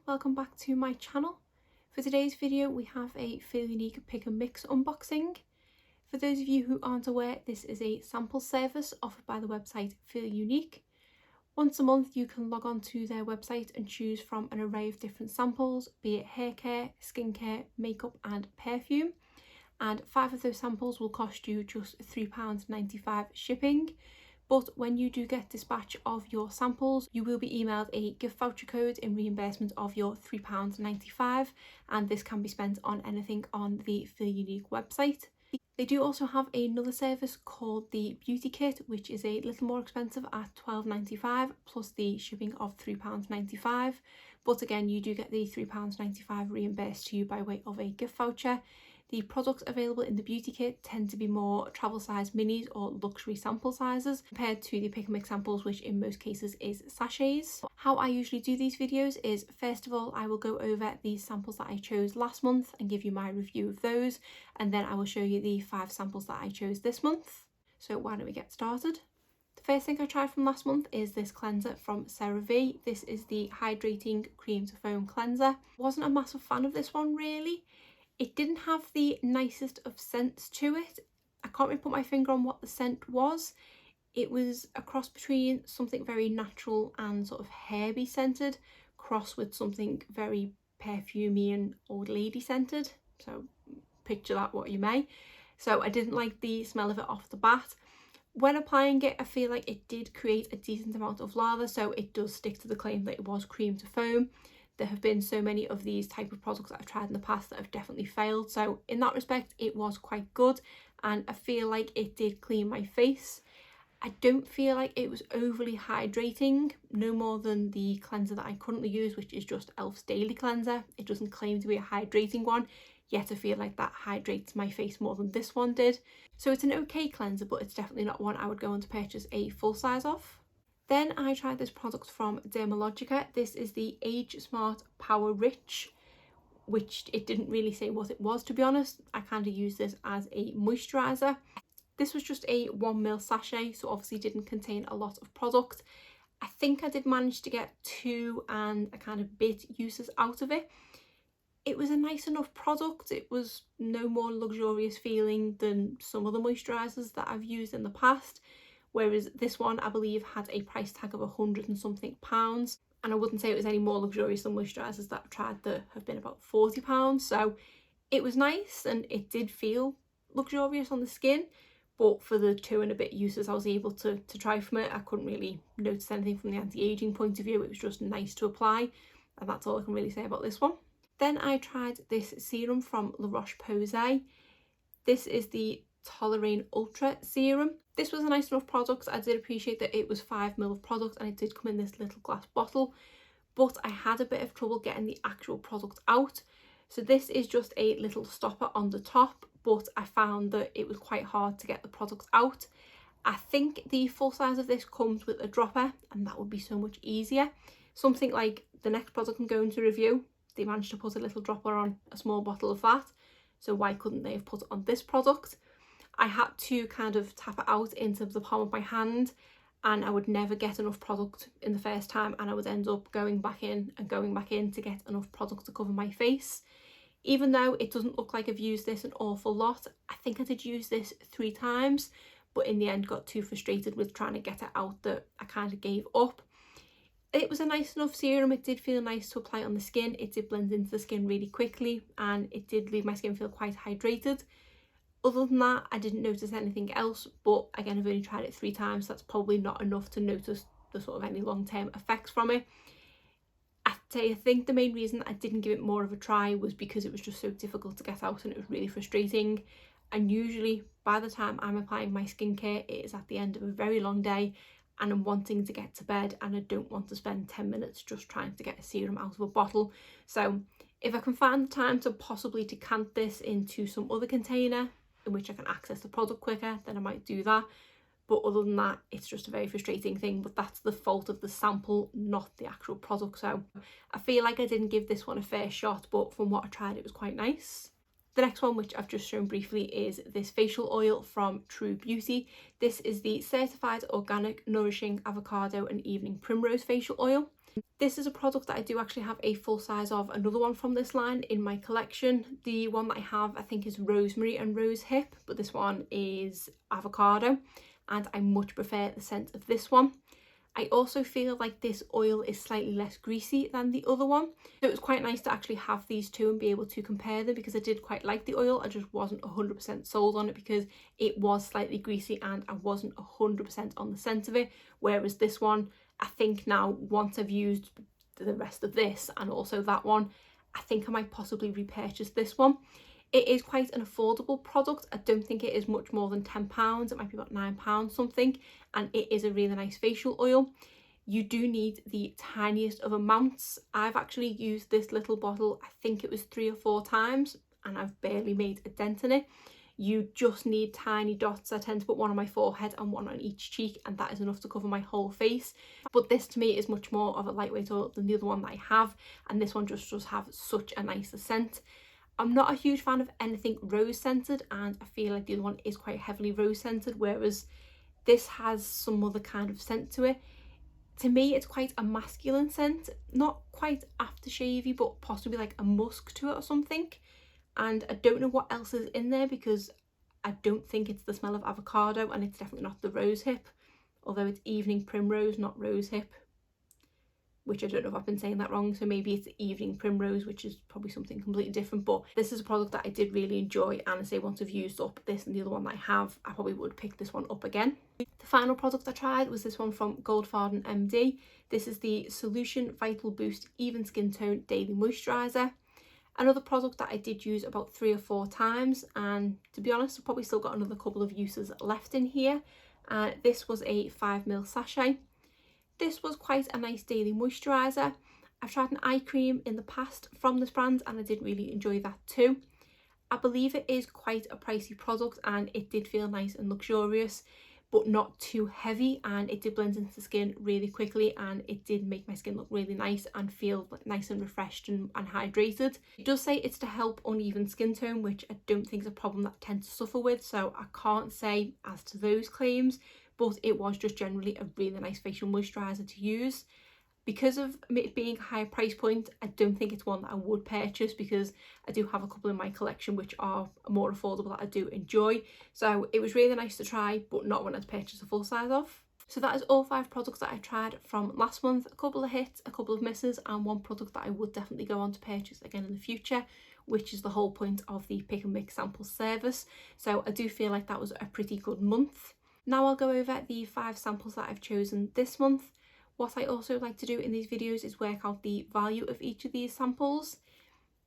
welcome back to my channel. For today's video we have a Feel Unique pick and mix unboxing. For those of you who aren't aware, this is a sample service offered by the website Feel Unique. Once a month you can log on to their website and choose from an array of different samples, be it hair care, skincare, makeup and perfume. And 5 of those samples will cost you just £3.95 shipping. But when you do get dispatch of your samples, you will be emailed a gift voucher code in reimbursement of your £3.95, and this can be spent on anything on the Feel Unique website. They do also have another service called the Beauty Kit, which is a little more expensive at £12.95 plus the shipping of £3.95. But again, you do get the £3.95 reimbursed to you by way of a gift voucher. The products available in the Beauty Kit tend to be more travel size minis or luxury sample sizes compared to the pick and mix samples, which in most cases is sachets. How I usually do these videos is, first of all, I will go over the samples that I chose last month and give you my review of those, and then I will show you the 5 samples that I chose this month. So why don't we get started? The first thing I tried from last month is this cleanser from CeraVe. This is the Hydrating Cream to Foam Cleanser. Wasn't a massive fan of this one really. It didn't have the nicest of scents to it. I can't really put my finger on what the scent was. It was a cross between something very natural and sort of herby scented, cross with something very perfumey and old lady scented. So picture that what you may. So I didn't like the smell of it off the bat. When applying it, I feel like it did create a decent amount of lather, so it does stick to the claim that it was cream to foam. There have been so many of these type of products that I've tried in the past that have definitely failed. So in that respect, it was quite good. And I feel like it did clean my face. I don't feel like it was overly hydrating, no more than the cleanser that I currently use, which is just Elf's Daily Cleanser. It doesn't claim to be a hydrating one, yet I feel like that hydrates my face more than this one did. So it's an okay cleanser, but it's definitely not one I would go on to purchase a full size of. Then I tried this product from Dermalogica. This is the Age Smart Power Rich, which it didn't really say what it was, to be honest. I kind of used this as a moisturiser. This was just a 1ml sachet, so obviously didn't contain a lot of product. I think I did manage to get 2 and a kind of bit uses out of it. It was a nice enough product. It was no more luxurious feeling than some other moisturisers that I've used in the past. Whereas this one, I believe, had a price tag of £100 and something, and I wouldn't say it was any more luxurious than moisturisers that I've tried that have been about £40. So it was nice and it did feel luxurious on the skin, but for the 2 and a bit uses I was able to try from it, I couldn't really notice anything from the anti-aging point of view. It was just nice to apply, and that's all I can really say about this one. Then I tried this serum from La Roche-Posay. This is the Tolerane Ultra Serum. This was a nice enough product. I did appreciate that it was 5ml of product and it did come in this little glass bottle, but I had a bit of trouble getting the actual product out. So this is just a little stopper on the top, but I found that it was quite hard to get the product out. I think the full size of this comes with a dropper, and that would be so much easier. Something like the next product I'm going to review, they managed to put a little dropper on a small bottle of that, so why couldn't they have put it on this product? I had to kind of tap it out into the palm of my hand, and I would never get enough product in the first time, and I would end up going back in and going back in to get enough product to cover my face. Even though it doesn't look like I've used this an awful lot, I think I did use this 3 times, but in the end got too frustrated with trying to get it out that I kind of gave up. It was a nice enough serum. It did feel nice to apply on the skin. It did blend into the skin really quickly, and it did leave my skin feel quite hydrated. Other than that, I didn't notice anything else, but again, I've only tried it 3 times, so that's probably not enough to notice the sort of any long-term effects from it. I think the main reason I didn't give it more of a try was because it was just so difficult to get out and it was really frustrating. And usually by the time I'm applying my skincare, it is at the end of a very long day and I'm wanting to get to bed, and I don't want to spend 10 minutes just trying to get a serum out of a bottle. So if I can find the time to possibly decant this into some other container in which I can access the product quicker, then I might do that. But other than that, it's just a very frustrating thing, but that's the fault of the sample, not the actual product. So I feel like I didn't give this one a fair shot, but from what I tried, it was quite nice. The next one, which I've just shown briefly, is this facial oil from True Beauty. This is the certified organic Nourishing Avocado and Evening Primrose facial oil. This is a product that I do actually have a full size of another one from this line in my collection. The one that I have I think is rosemary and rose hip, but this one is avocado, and I much prefer the scent of this one. I also feel like this oil is slightly less greasy than the other one. So it was quite nice to actually have these two and be able to compare them, because I did quite like the oil. I just wasn't 100% sold on it because it was slightly greasy and I wasn't 100% on the scent of it. Whereas this one, I think now, once I've used the rest of this and also that one, I think I might possibly repurchase this one. It is quite an affordable product. I don't think it is much more than £10. It might be about £9 something, and it is a really nice facial oil. You do need the tiniest of amounts. I've actually used this little bottle, I think it was 3 or 4 times, and I've barely made a dent in it. You just need tiny dots. I tend to put one on my forehead and one on each cheek, and that is enough to cover my whole face. But this to me is much more of a lightweight oil than the other one that I have, and this one just does have such a nicer scent. I'm not a huge fan of anything rose scented, and I feel like the other one is quite heavily rose scented, whereas this has some other kind of scent to it. To me, it's quite a masculine scent, not quite aftershavey, but possibly like a musk to it or something. And I don't know what else is in there, because I don't think it's the smell of avocado, and it's definitely not the rose hip, although it's evening primrose, not rose hip, which I don't know if I've been saying that wrong, so maybe it's evening primrose, which is probably something completely different. But this is a product that I did really enjoy, and I say once I've used up this and the other one that I have, I probably would pick this one up again. The final product I tried was this one from Goldfarden MD. This is the Solution Vital Boost Even Skin Tone Daily Moisturiser. Another product that I did use about 3 or 4 times, and to be honest, I've probably still got another couple of uses left in here. This was a 5ml sachet. This was quite a nice daily moisturiser. I've tried an eye cream in the past from this brand, and I did really enjoy that too. I believe it is quite a pricey product, and it did feel nice and luxurious, but not too heavy, and it did blend into the skin really quickly, and it did make my skin look really nice and feel nice and refreshed and hydrated. It does say it's to help uneven skin tone, which I don't think is a problem that I tend to suffer with, so I can't say as to those claims, but it was just generally a really nice facial moisturiser to use. Because of it being a higher price point, I don't think it's one that I would purchase, because I do have a couple in my collection which are more affordable that I do enjoy. So it was really nice to try, but not one I'd purchase a full size of. So that is all 5 products that I tried from last month. A couple of hits, a couple of misses, and one product that I would definitely go on to purchase again in the future, which is the whole point of the pick and mix sample service. So I do feel like that was a pretty good month. Now I'll go over the 5 samples that I've chosen this month. What I also like to do in these videos is work out the value of each of these samples.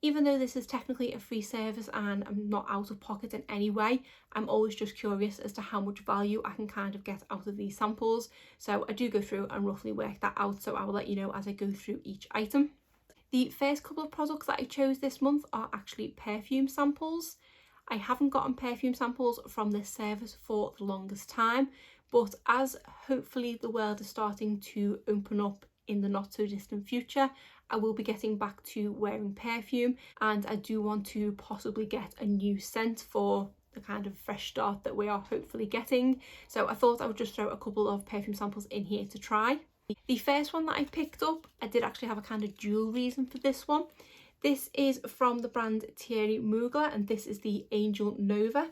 Even though this is technically a free service and I'm not out of pocket in any way, I'm always just curious as to how much value I can kind of get out of these samples. So I do go through and roughly work that out, so I will let you know as I go through each item. The first couple of products that I chose this month are actually perfume samples. I haven't gotten perfume samples from this service for the longest time, but as hopefully the world is starting to open up in the not so distant future, I will be getting back to wearing perfume, and I do want to possibly get a new scent for the kind of fresh start that we are hopefully getting. So I thought I would just throw a couple of perfume samples in here to try. The first one that I picked up, I did actually have a kind of dual reason for this one. This is from the brand Thierry Mugler, and this is the Angel Nova.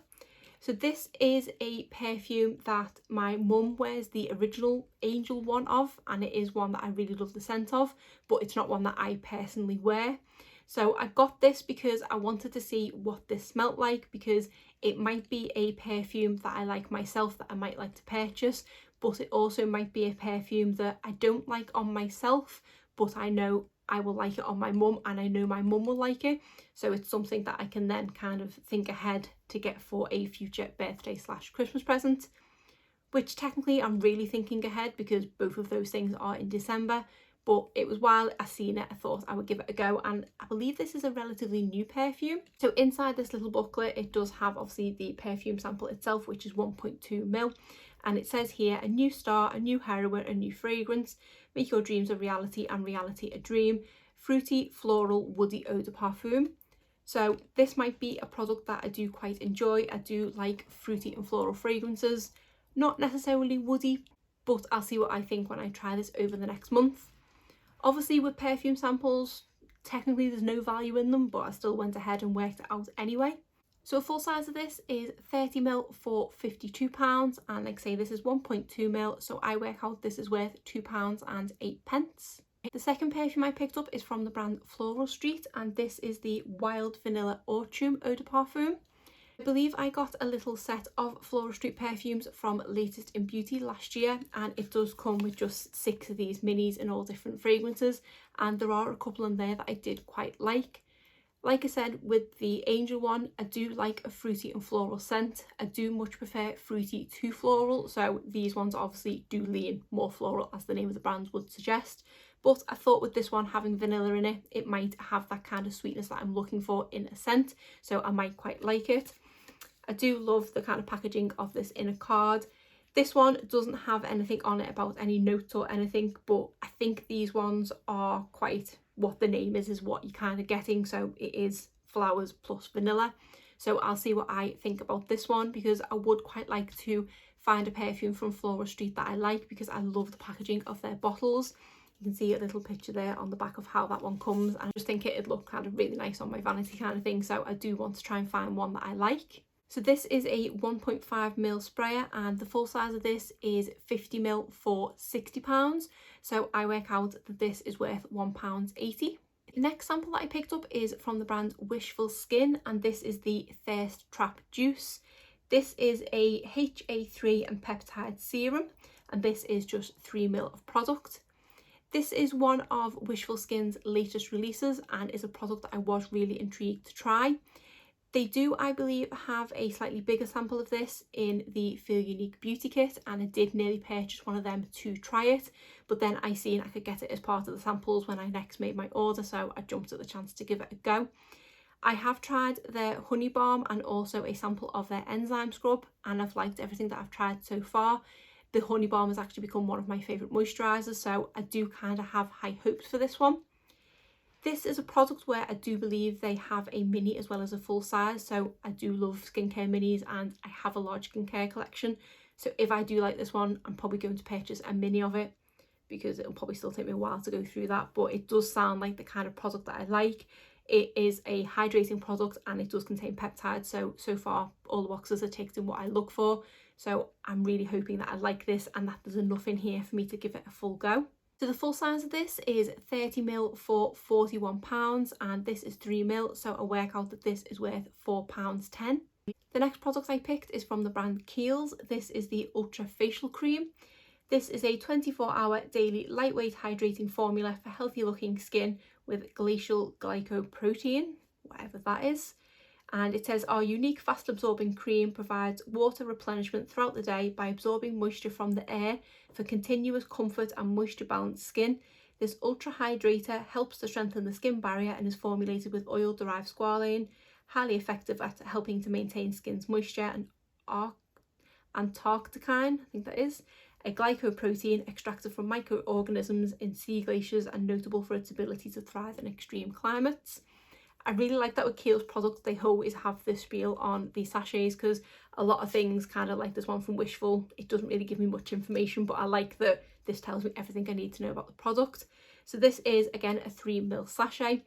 So this is a perfume that my mum wears the original Angel one of, and it is one that I really love the scent of, but it's not one that I personally wear. So I got this because I wanted to see what this smelled like, because it might be a perfume that I like myself that I might like to purchase, but it also might be a perfume that I don't like on myself, but I know I will like it on my mum, and I know my mum will like it. So it's something that I can then kind of think ahead to get for a future birthday / Christmas present, which technically I'm really thinking ahead because both of those things are in December. But it was while I seen it, I thought I would give it a go, and I believe this is a relatively new perfume. So inside this little booklet, it does have obviously the perfume sample itself, which is 1.2ml, and it says here, a new star, a new heroine, a new fragrance, make your dreams a reality and reality a dream, fruity, floral, woody eau de parfum. So this might be a product that I do quite enjoy. I do like fruity and floral fragrances, not necessarily woody, but I'll see what I think when I try this over the next month. Obviously with Perfume Samples, technically there's no value in them, but I still went ahead and worked it out anyway. So a full size of this is 30ml for £52, and like I say, this is 1.2ml, so I work out this is worth £2.08. The second perfume I picked up is from the brand Floral Street, and this is the Wild Vanilla Autumn Eau de Parfum. I believe I got a little set of Floral Street perfumes from Latest in Beauty last year, and it does come with just 6 of these minis in all different fragrances, and there are a couple in there that I did quite like. Like I said, with the Angel one, I do like a fruity and floral scent. I do much prefer fruity to floral, so these ones obviously do lean more floral, as the name of the brand would suggest. But I thought with this one having vanilla in it, it might have that kind of sweetness that I'm looking for in a scent, so I might quite like it. I do love the kind of packaging of this in a card. This one doesn't have anything on it about any notes or anything, but I think these ones are quite what the name is what you're kind of getting. So it is flowers plus vanilla. So I'll see what I think about this one, because I would quite like to find a perfume from Floral Street that I like, because I love the packaging of their bottles. You can see a little picture there on the back of how that one comes, and I just think it'd look kind of really nice on my vanity kind of thing. So I do want to try and find one that I like. So this is a 1.5ml sprayer, and the full size of this is 50ml for £60. So I work out that this is worth £1.80. The next sample that I picked up is from the brand Wishful Skin, and this is the Thirst Trap Juice. This is a HA3 and peptide serum, and this is just 3ml of product. This is one of Wishful Skin's latest releases, and is a product that I was really intrigued to try. They do, I believe, have a slightly bigger sample of this in the Feel Unique Beauty Kit, and I did nearly purchase one of them to try it, but then I seen I could get it as part of the samples when I next made my order, so I jumped at the chance to give it a go. I have tried their honey balm and also a sample of their enzyme scrub, and I've liked everything that I've tried so far. The honey balm has actually become one of my favourite moisturisers, so I do kind of have high hopes for this one. This is a product where I do believe they have a mini as well as a full size, so I do love skincare minis and I have a large skincare collection. So if I do like this one, I'm probably going to purchase a mini of it, because it'll probably still take me a while to go through that, but it does sound like the kind of product that I like. It is a hydrating product and it does contain peptides, so far all the boxes are ticked in what I look for. So I'm really hoping that I like this and that there's enough in here for me to give it a full go. So the full size of this is 30ml for £41, and this is 3ml, so I work out that this is worth £4.10. The next product I picked is from the brand Kiehl's. This is the Ultra Facial Cream. This is a 24-hour daily lightweight hydrating formula for healthy looking skin with glacial glycoprotein, whatever that is. And it says our unique fast absorbing cream provides water replenishment throughout the day by absorbing moisture from the air for continuous comfort and moisture balanced skin. This ultra hydrator helps to strengthen the skin barrier and is formulated with oil derived squalane, highly effective at helping to maintain skin's moisture, and Antarcticine, I think that is, a glycoprotein extracted from microorganisms in sea glaciers and notable for its ability to thrive in extreme climates. I really like that with Kiehl's products, they always have this spiel on the sachets, because a lot of things, kind of like this one from Wishful, it doesn't really give me much information, but I like that this tells me everything I need to know about the product. So this is, again, a 3ml sachet,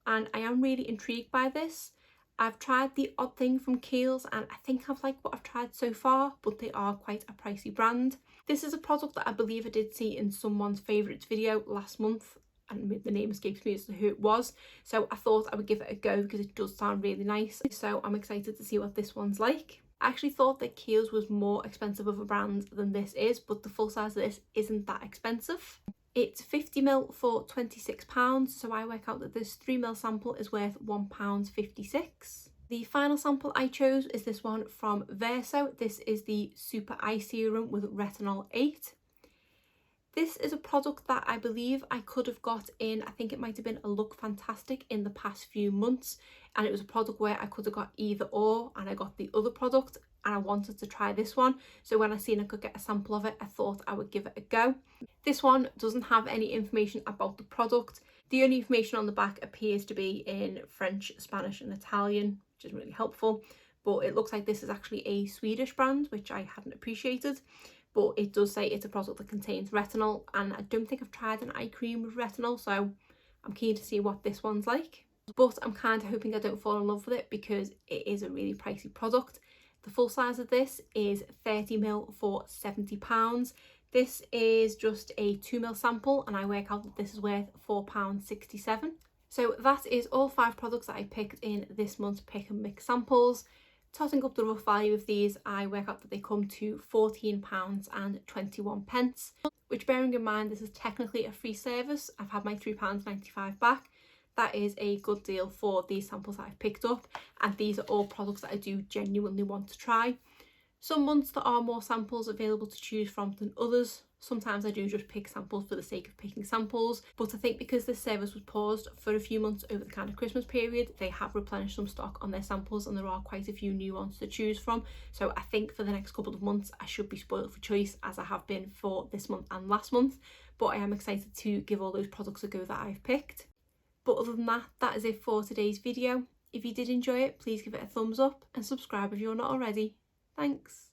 and I am really intrigued by this. I've tried the Odd Thing from Kiehl's, and I think I've liked what I've tried so far, but they are quite a pricey brand. This is a product that I believe I did see in someone's favourites video last month, and the name escapes me as to who it was, so I thought I would give it a go because it does sound really nice. So I'm excited to see what this one's like. I actually thought that Kiehl's was more expensive of a brand than this is, but the full size of this isn't that expensive. It's 50ml for £26, so I work out that this 3ml sample is worth £1.56. The final sample I chose is this one from Verso. This is the Super Eye Serum with Retinol 8. This is a product that I believe I could have got in, I think it might have been a Look Fantastic in the past few months, and it was a product where I could have got either or, and I got the other product and I wanted to try this one, so when I seen I could get a sample of it, I thought I would give it a go. This one doesn't have any information about the product. The only information on the back appears to be in French, Spanish and Italian, which is really helpful, but it looks like this is actually a Swedish brand, which I hadn't appreciated. but it does say it's a product that contains retinol, and I don't think I've tried an eye cream with retinol, so I'm keen to see what this one's like. But I'm kind of hoping I don't fall in love with it because it is a really pricey product. The full size of this is 30ml for £70. This is just a 2ml sample, and I work out that this is worth £4.67. So that is all 5 products that I picked in this month's Pick and Mix Samples. Totting up the rough value of these, I work out that they come to £14.21, which, bearing in mind this is technically a free service, I've had my £3.95 back. That is a good deal for these samples that I've picked up, and these are all products that I do genuinely want to try. Some months there are more samples available to choose from than others. Sometimes I do just pick samples for the sake of picking samples, but I think because this service was paused for a few months over the kind of Christmas period, they have replenished some stock on their samples, and there are quite a few new ones to choose from. So I think for the next couple of months I should be spoiled for choice, as I have been for this month and last month, but I am excited to give all those products a go that I've picked. But other than that, that is it for today's video. If you did enjoy it, please give it a thumbs up and subscribe if you're not already. Thanks.